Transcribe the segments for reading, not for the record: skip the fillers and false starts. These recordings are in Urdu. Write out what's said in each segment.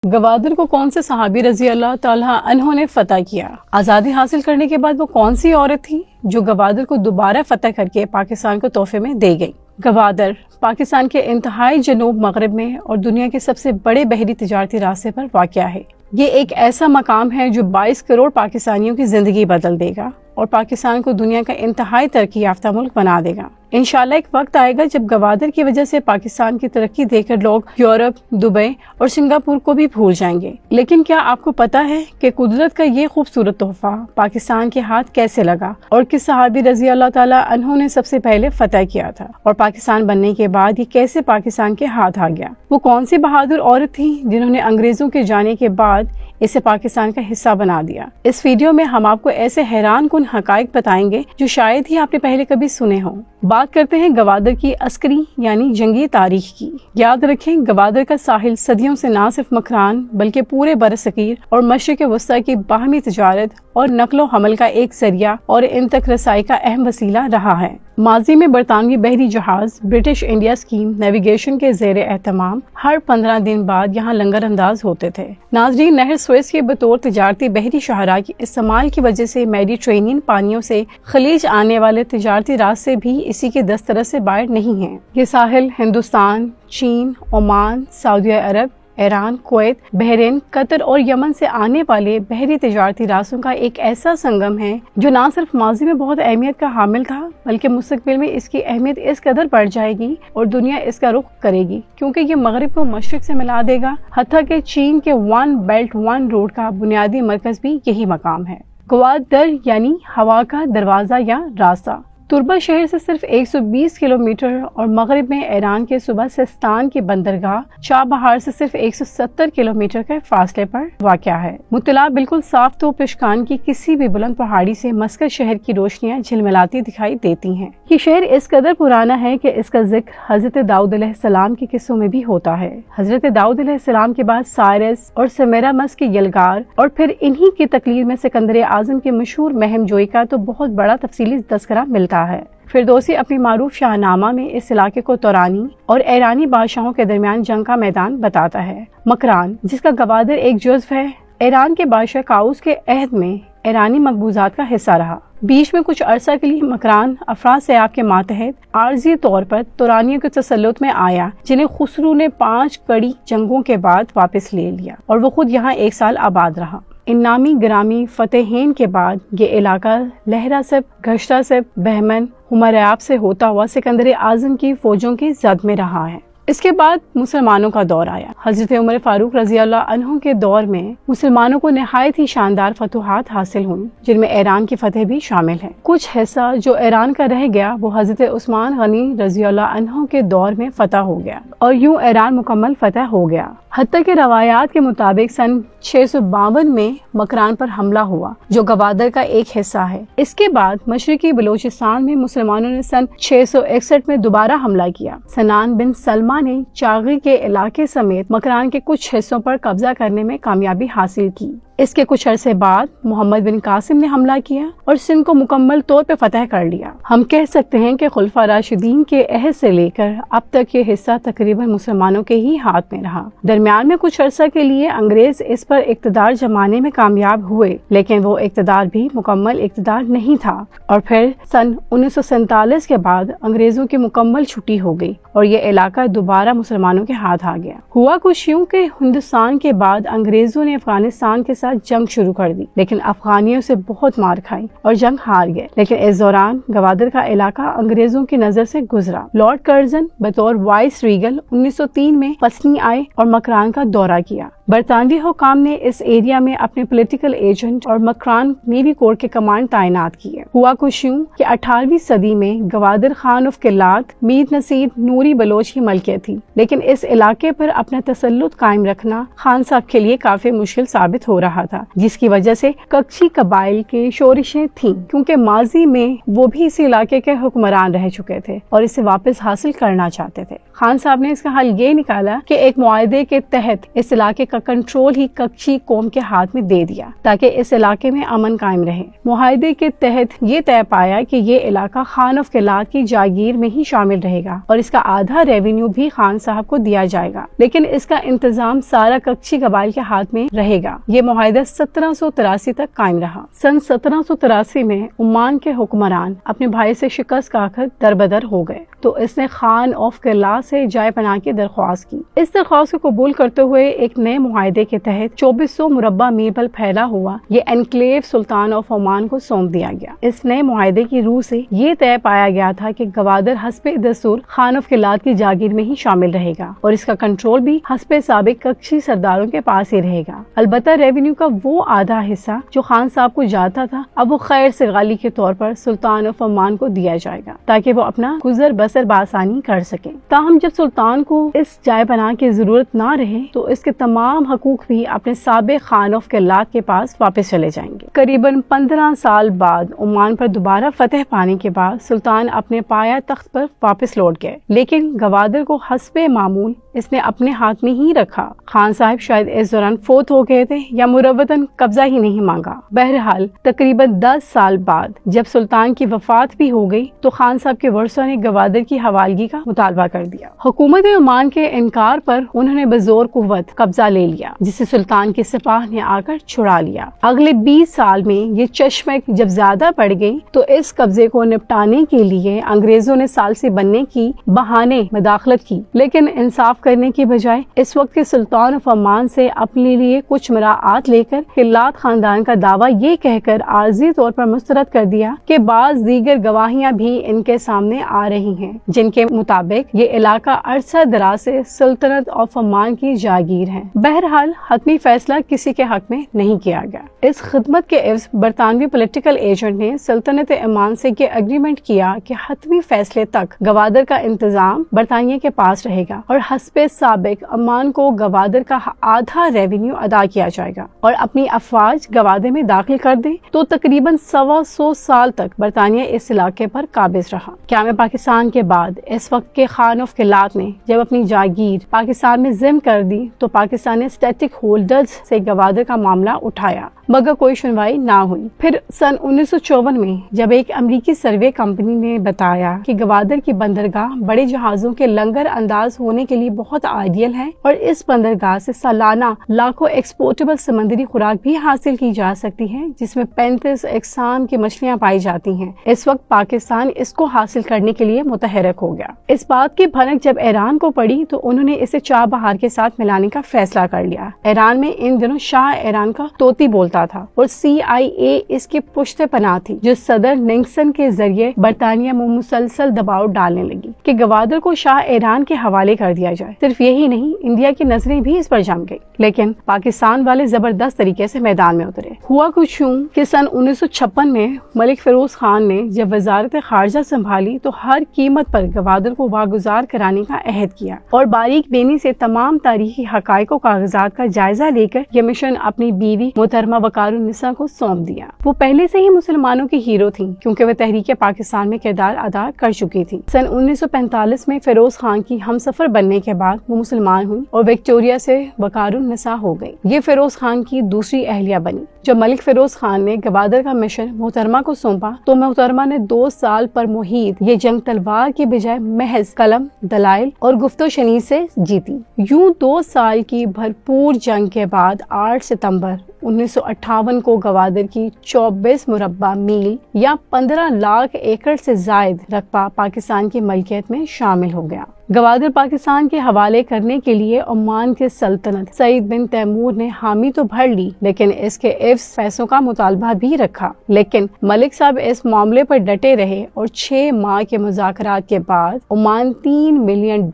گوادر کو کون سے صحابی رضی اللہ تعالیٰ عنہ نے فتح کیا؟ آزادی حاصل کرنے کے بعد وہ کون سی عورت تھی جو گوادر کو دوبارہ فتح کر کے پاکستان کو تحفے میں دے گئی؟ گوادر پاکستان کے انتہائی جنوب مغرب میں اور دنیا کے سب سے بڑے بحری تجارتی راستے پر واقع ہے۔ یہ ایک ایسا مقام ہے جو 22 کروڑ پاکستانیوں کی زندگی بدل دے گا اور پاکستان کو دنیا کا انتہائی ترقی یافتہ ملک بنا دے گا۔ انشاءاللہ ایک وقت آئے گا جب گوادر کی وجہ سے پاکستان کی ترقی دیکھ کر لوگ یورپ، دبئی اور سنگاپور کو بھی بھول جائیں گے۔ لیکن کیا آپ کو پتا ہے کہ قدرت کا یہ خوبصورت تحفہ پاکستان کے ہاتھ کیسے لگا اور کس صحابی رضی اللہ تعالیٰ عنہ نے سب سے پہلے فتح کیا تھا، اور پاکستان بننے کے بعد یہ کیسے پاکستان کے ہاتھ آ گیا؟ وہ کون سی بہادر عورت تھی جنہوں نے انگریزوں کے جانے کے بعد اسے پاکستان کا حصہ بنا دیا؟ اس ویڈیو میں ہم آپ کو ایسے حیران کن حقائق بتائیں گے جو شاید ہی آپ نے پہلے کبھی سنے ہوں۔ بات کرتے ہیں گوادر کی عسکری یعنی جنگی تاریخ کی۔ یاد رکھیں گوادر کا ساحل صدیوں سے نہ صرف مکران بلکہ پورے برصغیر اور مشرق وسطی کی باہمی تجارت اور نقل و حمل کا ایک ذریعہ اور ان تک رسائی کا اہم وسیلہ رہا ہے۔ ماضی میں برطانوی بحری جہاز برٹش انڈیا اسکیم نیویگیشن کے زیر اہتمام ہر 15 دن بعد یہاں لنگر انداز ہوتے تھے۔ ناظرین، نہر سوئس کے بطور تجارتی بحری شاہراہ کے استعمال کی وجہ سے میڈیٹرینین پانیوں سے خلیج آنے والے تجارتی راستے بھی اسی کے دسترس سے باہر نہیں ہیں۔ یہ ساحل ہندوستان، چین، عمان، سعودی عرب، ایران، کویت، بحرین، قطر اور یمن سے آنے والے بحری تجارتی راستوں کا ایک ایسا سنگم ہے جو نہ صرف ماضی میں بہت اہمیت کا حامل تھا بلکہ مستقبل میں اس کی اہمیت اس قدر بڑھ جائے گی اور دنیا اس کا رخ کرے گی کیونکہ یہ مغرب کو مشرق سے ملا دے گا۔ حتیٰ کہ چین کے ون بیلٹ ون روڈ کا بنیادی مرکز بھی یہی مقام ہے۔ گوادر یعنی ہوا کا دروازہ یا راستہ۔ تربا شہر سے صرف 120 کلومیٹر اور مغرب میں ایران کے صوبہ سیستان کی بندرگاہ چابہار سے صرف 170 کلومیٹر کے فاصلے پر واقع ہے۔ مطلع بالکل صاف تو پشکان کی کسی بھی بلند پہاڑی سے مسکت شہر کی روشنیاں جھلملاتی دکھائی دیتی ہیں۔ یہ شہر اس قدر پرانا ہے کہ اس کا ذکر حضرت داؤد علیہ السلام کے قصوں میں بھی ہوتا ہے۔ حضرت داؤد علیہ السلام کے بعد سائرس اور سمیرامس کے یلغار اور پھر انہی کی تقلید میں سکندر اعظم کے مشہور مہم جوئی کا تو بہت بڑا تفصیلی تذکرہ ملتا ہے۔ فردوسی اپنی معروف شاہنامہ میں اس علاقے کو تورانی اور ایرانی بادشاہوں کے درمیان جنگ کا میدان بتاتا ہے۔ مکران، جس کا گوادر ایک جزو ہے، ایران کے بادشاہ کاؤس کے عہد میں ایرانی مقبوضات کا حصہ رہا۔ بیچ میں کچھ عرصہ کے لیے مکران افراط سیاب کے ماتحت عارضی طور پر تورانیوں کے تسلط میں آیا، جنہیں خسرو نے 5 کڑی جنگوں کے بعد واپس لے لیا اور وہ خود یہاں 1 سال آباد رہا۔ ان نامی گرامی فتحین کے بعد یہ علاقہ لہرا سب، گھشتہ سب، بہمن، ہمریاب سے ہوتا ہوا سکندر اعظم کی فوجوں کی زد میں رہا ہے۔ اس کے بعد مسلمانوں کا دور آیا۔ حضرت عمر فاروق رضی اللہ عنہ کے دور میں مسلمانوں کو نہایت ہی شاندار فتوحات حاصل ہوئیں، جن میں ایران کی فتح بھی شامل ہے۔ کچھ حصہ جو ایران کا رہ گیا وہ حضرت عثمان غنی رضی اللہ عنہ کے دور میں فتح ہو گیا اور یوں ایران مکمل فتح ہو گیا۔ حتیٰ کہ روایات کے مطابق سن 652 میں مکران پر حملہ ہوا جو گوادر کا ایک حصہ ہے۔ اس کے بعد مشرقی بلوچستان میں مسلمانوں نے سن 661 میں دوبارہ حملہ کیا۔ سنان بن سلمہ نے چاغی کے علاقے سمیت مکران کے کچھ حصوں پر قبضہ کرنے میں کامیابی حاصل کی۔ اس کے کچھ عرصے بعد محمد بن قاسم نے حملہ کیا اور سندھ کو مکمل طور پہ فتح کر لیا۔ ہم کہہ سکتے ہیں کہ خلفاء راشدین کے عہد سے لے کر اب تک یہ حصہ تقریباً مسلمانوں کے ہی ہاتھ میں رہا۔ درمیان میں کچھ عرصہ کے لیے انگریز اس پر اقتدار جمانے میں کامیاب ہوئے، لیکن وہ اقتدار بھی مکمل اقتدار نہیں تھا اور پھر سن 1947 کے بعد انگریزوں کی مکمل چھٹی ہو گئی اور یہ علاقہ دوبارہ مسلمانوں کے ہاتھ آ گیا۔ ہوا کچھ یوں کہ ہندوستان کے بعد انگریزوں نے افغانستان کے ساتھ جنگ شروع کر دی، لیکن افغانیوں سے بہت مار کھائی اور جنگ ہار گئے۔ لیکن اس دوران گوادر کا علاقہ انگریزوں کی نظر سے گزرا۔ لارڈ کرزن بطور وائس ریگل 1903 میں پسنی آئے اور مکران کا دورہ کیا۔ برطانوی حکام نے اس ایریا میں اپنے پولیٹیکل ایجنٹ اور مکران نیوی کورٹ کے کمانڈ تعینات کیے۔ ہوا کچھ یوں کہ 18ویں صدی میں گوادر خان آف قلات میر نصیر نوری بلوچ کی ملکیت تھی، لیکن اس علاقے پر اپنا تسلط قائم رکھنا خان صاحب کے لیے کافی مشکل ثابت ہو رہا تھا، جس کی وجہ سے ککچی قبائل کے شورشیں تھیں، کیونکہ ماضی میں وہ بھی اسی علاقے کے حکمران رہ چکے تھے اور اسے واپس حاصل کرنا چاہتے تھے۔ خان صاحب نے اس کا حل یہ نکالا کہ ایک معاہدے کے تحت اس علاقے کا کنٹرول ہی ککچی قوم کے ہاتھ میں دے دیا تاکہ اس علاقے میں امن قائم رہے۔ معاہدے کے تحت یہ طے پایا کہ یہ علاقہ خان آف قلات کی جاگیر میں ہی شامل رہے گا اور اس کا آدھا ریونیو بھی خان صاحب کو دیا جائے گا، لیکن اس کا انتظام سارا ککچی قبائل کے ہاتھ میں رہے گا۔ یہ معاہدہ 1783 تک قائم رہا۔ سن 1783 میں عمان کے حکمران اپنے بھائی سے شکست کھا کر دربدر ہو گئے تو اس نے خان آف قلات سے جائے پناہ کی درخواست کی۔ اس درخواست کو قبول کرتے ہوئے ایک نئے معاہدے کے تحت 2400 مربع میل پر پھیلا ہوا یہ انکلیو سلطان آف عمان کو سونپ دیا گیا۔ اس نئے معاہدے کی روح سے یہ طے پایا گیا تھا کہ گوادر حسب دستور خان آف قلات کی جاگیر میں ہی شامل رہے گا اور اس کا کنٹرول بھی حسب سابق ککشی سرداروں کے پاس ہی رہے گا۔ البتہ ریونیو کا وہ آدھا حصہ جو خان صاحب کو جاتا تھا اب وہ خیر سگالی کے طور پر سلطان آف عمان کو دیا جائے گا تاکہ وہ اپنا گزر بسر بآسانی کر سکیں۔ تاہم جب سلطان کو اس جائے پناہ کی ضرورت نہ رہے تو اس کے تمام حقوق بھی اپنے سابق خان آف قلات کے پاس واپس چلے جائیں گے۔ قریباً 15 سال بعد عمان پر دوبارہ فتح پانے کے بعد سلطان اپنے پایا تخت پر واپس لوٹ گئے، لیکن گوادر کو حسب معمول اس نے اپنے ہاتھ میں ہی رکھا۔ خان صاحب شاید اس دوران فوت ہو گئے تھے یا مروتاً قبضہ ہی نہیں مانگا۔ بہرحال تقریباً 10 سال بعد جب سلطان کی وفات بھی ہو گئی تو خان صاحب کے ورثاء نے گوادر کی حوالگی کا مطالبہ کر دیا۔ حکومت عمان کے انکار پر انہوں نے بزور قوت قبضہ لے لیا، جسے سلطان کے سپاہ نے آ کر چھڑا لیا۔ اگلے 20 سال میں یہ چشمک جب زیادہ بڑھ گئی تو اس قبضے کو نپٹانے کے لیے انگریزوں نے ثالثی بننے کی بہانے مداخلت کی، لیکن انصاف کرنے کی بجائے اس وقت کے سلطان آف عمان سے اپنے لیے کچھ مراعات لے کر قلات خاندان کا دعویٰ یہ کہہ کر عارضی طور پر مسترد کر دیا کہ بعض دیگر گواہیاں بھی ان کے سامنے آ رہی ہیں جن کے مطابق یہ علاقہ عرصہ دراز سے سلطنت آف عمان کی جاگیر ہے۔ بہرحال حتمی فیصلہ کسی کے حق میں نہیں کیا گیا۔ اس خدمت کے عوض برطانوی پولیٹیکل ایجنٹ نے سلطنت عمان سے یہ اگریمنٹ کیا کہ حتمی فیصلے تک گوادر کا انتظام برطانیہ کے پاس رہے گا اور حسب سابق عمان کو گوادر کا آدھا ریونیو ادا کیا جائے گا، اور اپنی افواج گوادر میں داخل کر دیں تو تقریباً 125 سال تک برطانیہ اس علاقے پر قابض رہا۔ قیام پاکستان کے بعد اس وقت کے خان آف قلات نے جب اپنی جاگیر پاکستان میں ضم کر دی تو پاکستان نے اسٹیٹک ہولڈرز سے گوادر کا معاملہ اٹھایا مگر کوئی سنوائی نہ ہوئی۔ پھر سن 1954 میں جب ایک امریکی سروے کمپنی نے بتایا کہ گوادر کی بندرگاہ بڑے جہازوں کے لنگر انداز ہونے کے لیے بہت آئیڈیل ہے اور اس بندرگاہ سے سالانہ لاکھوں ایکسپورٹیبل سمندری خوراک بھی حاصل کی جا سکتی ہے جس میں 35 اقسام کی مچھلیاں پائی جاتی ہیں، اس وقت پاکستان اس کو حاصل کرنے کے لیے متحرک ہو گیا۔ اس بات کی بھنک جب ایران کو پڑی تو انہوں نے اسے چاہ بہار کے ساتھ ملانے کا فیصلہ کر لیا۔ ایران میں ان دنوں شاہ ایران کا طوطی بولتا تھا اور CIA اس کی پشت پناہ تھی جو صدر نکسن کے ذریعے برطانیہ میں مسلسل دباؤ ڈالنے لگی کہ گوادر کو شاہ ایران کے حوالے کر دیا جائے۔ صرف یہی نہیں، انڈیا کی نظریں بھی اس پر جم گئی، لیکن پاکستان والے زبردست طریقے سے میدان میں اترے۔ ہوا کچھ یوں کہ سن 1956 میں ملک فیروز خان نے جب وزارت خارجہ سنبھالی تو ہر قیمت پر گوادر کو واگزار کرانے کا عہد کیا اور باریک بینی سے تمام تاریخی حقائق و کاغذات کا جائزہ لے کر یہ مشن اپنی بیوی محترمہ وقار النساء کو سونپ دیا۔ وہ پہلے سے ہی مسلمانوں کی ہیرو تھیں کیونکہ وہ تحریک پاکستان میں کردار ادا کر چکی تھی۔ سن 1945 میں فیروز خان کی ہم سفر بننے کے بعد وہ مسلمان ہوئی اور وکٹوریہ سے وقار النساء ہو گئی۔ یہ فیروز خان کی دوسری اہلیہ بنی۔ جب ملک فیروز خان نے گوادر کا مشن محترمہ کو سونپا تو محترمہ نے 2 سال پر محیط یہ جنگ تلوار کے بجائے محض قلم، دلائل اور گفت و شنید سے جیتی۔ یوں 2 سال کی بھرپور جنگ کے بعد 8 ستمبر 1958 کو گوادر کی 24 مربع میل یا 15 لاکھ ایکڑ سے زائد رقبہ پاکستان کی ملکیت میں شامل ہو گیا۔ گوادر پاکستان کے حوالے کرنے کے لیے عمان کے سلطنت سعید بن تیمور نے حامی تو بھر لی لیکن اس کے عوض پیسوں کا مطالبہ بھی رکھا، لیکن ملک صاحب اس معاملے پر ڈٹے رہے اور 6 ماہ کے مذاکرات کے بعد عمان $3 ملین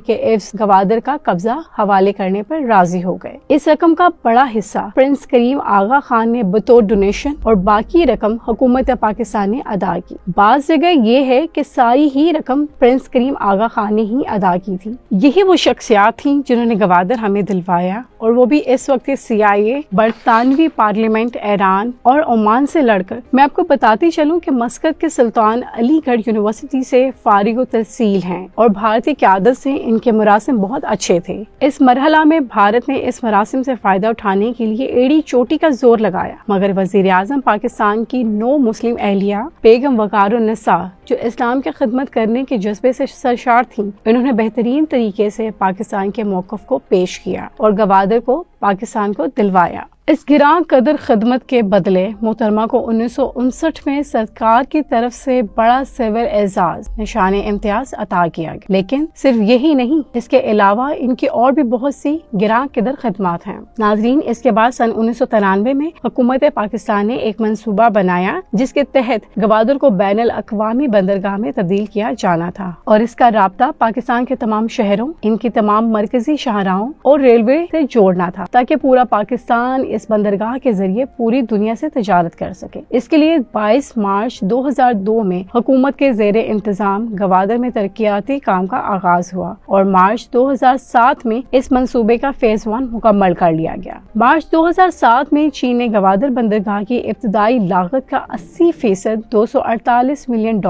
کے عوض گوادر کا قبضہ حوالے کرنے پر راضی ہو گئے۔ اس رقم کا بڑا حصہ پرنس کریم آغا خان نے بطور ڈونیشن اور باقی رقم حکومت پاکستان نے ادا کی۔ بعض جگہ یہ ہے کہ ساری ہی رقم پرنس کریم آغا خان نے ہی ادا کی تھی۔ یہی وہ شخصیات تھیں جنہوں نے گوادر ہمیں دلوایا، اور وہ بھی اس وقت CIA، برطانوی پارلیمنٹ، ایران اور عمان سے لڑ کر۔ میں آپ کو بتاتی چلوں کہ مسقط کے سلطان علی گڑھ یونیورسٹی سے فارغ التحصیل ہیں، اور بھارتی قیادت سے ان کے مراسم بہت اچھے تھے۔ اس مرحلہ میں بھارت نے اس مراسم سے فائدہ اٹھانے کے لیے ایڑی چوٹی کا زور لگایا، مگر وزیر اعظم پاکستان کی 9 مسلم اہلیہ بیگم وقار النساء، جو اسلام کی خدمت کرنے کے جذبے سے سرشار تھیں، انہوں نے بہترین طریقے سے پاکستان کے موقف کو پیش کیا اور گوادر کو پاکستان کو دلوایا۔ اس گراں قدر خدمت کے بدلے محترمہ کو 1959 میں سرکار کی طرف سے بڑا سول اعزاز نشان امتیاز عطا کیا گیا۔ لیکن صرف یہی نہیں، اس کے علاوہ ان کی اور بھی بہت سی گراں قدر خدمات ہیں۔ ناظرین، اس کے بعد سن 1993 میں حکومت پاکستان نے ایک منصوبہ بنایا جس کے تحت گوادر کو بین الاقوامی بندرگاہ میں تبدیل کیا جانا تھا، اور اس کا رابطہ پاکستان کے تمام شہروں، ان کی تمام مرکزی شاہراہوں اور ریلوے سے جوڑنا تھا، تاکہ پورا پاکستان اس بندرگاہ کے ذریعے پوری دنیا سے تجارت کر سکے۔ اس کے لیے 22 مارچ 2002 میں حکومت کے زیر انتظام گوادر میں ترقیاتی کام کا آغاز ہوا، اور مارچ 2007 میں اس منصوبے کا فیز 1 مکمل کر لیا گیا۔ مارچ 2007 میں چین نے گوادر بندرگاہ کی ابتدائی لاگت کا 80% $248 ملین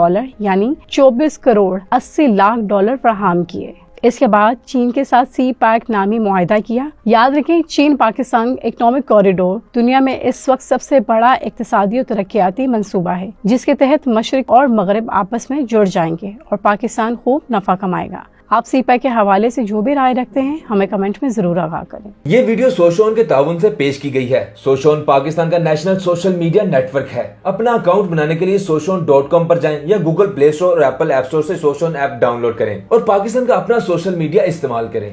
یعنی 24 کروڑ 80 لاکھ ڈالر فراہم کیے۔ اس کے بعد چین کے ساتھ سی پیک نامی معاہدہ کیا۔ یاد رکھیں، چین پاکستان اکنامک کوریڈور دنیا میں اس وقت سب سے بڑا اقتصادی اور ترقیاتی منصوبہ ہے، جس کے تحت مشرق اور مغرب آپس میں جڑ جائیں گے اور پاکستان خوب نفع کمائے گا۔ آپ سی پیک کے حوالے سے جو بھی رائے رکھتے ہیں ہمیں کمنٹ میں ضرور آگاہ کریں۔ یہ ویڈیو سوشون کے تعاون سے پیش کی گئی ہے۔ سوشون پاکستان کا national social media network ہے۔ اپنا اکاؤنٹ بنانے کے لیے سوشون.com پر جائیں یا گوگل پلے اسٹور اور ایپل ایپ اسٹور سے سوشون ایپ ڈاؤن لوڈ کریں اور پاکستان کا اپنا سوشل میڈیا استعمال کریں۔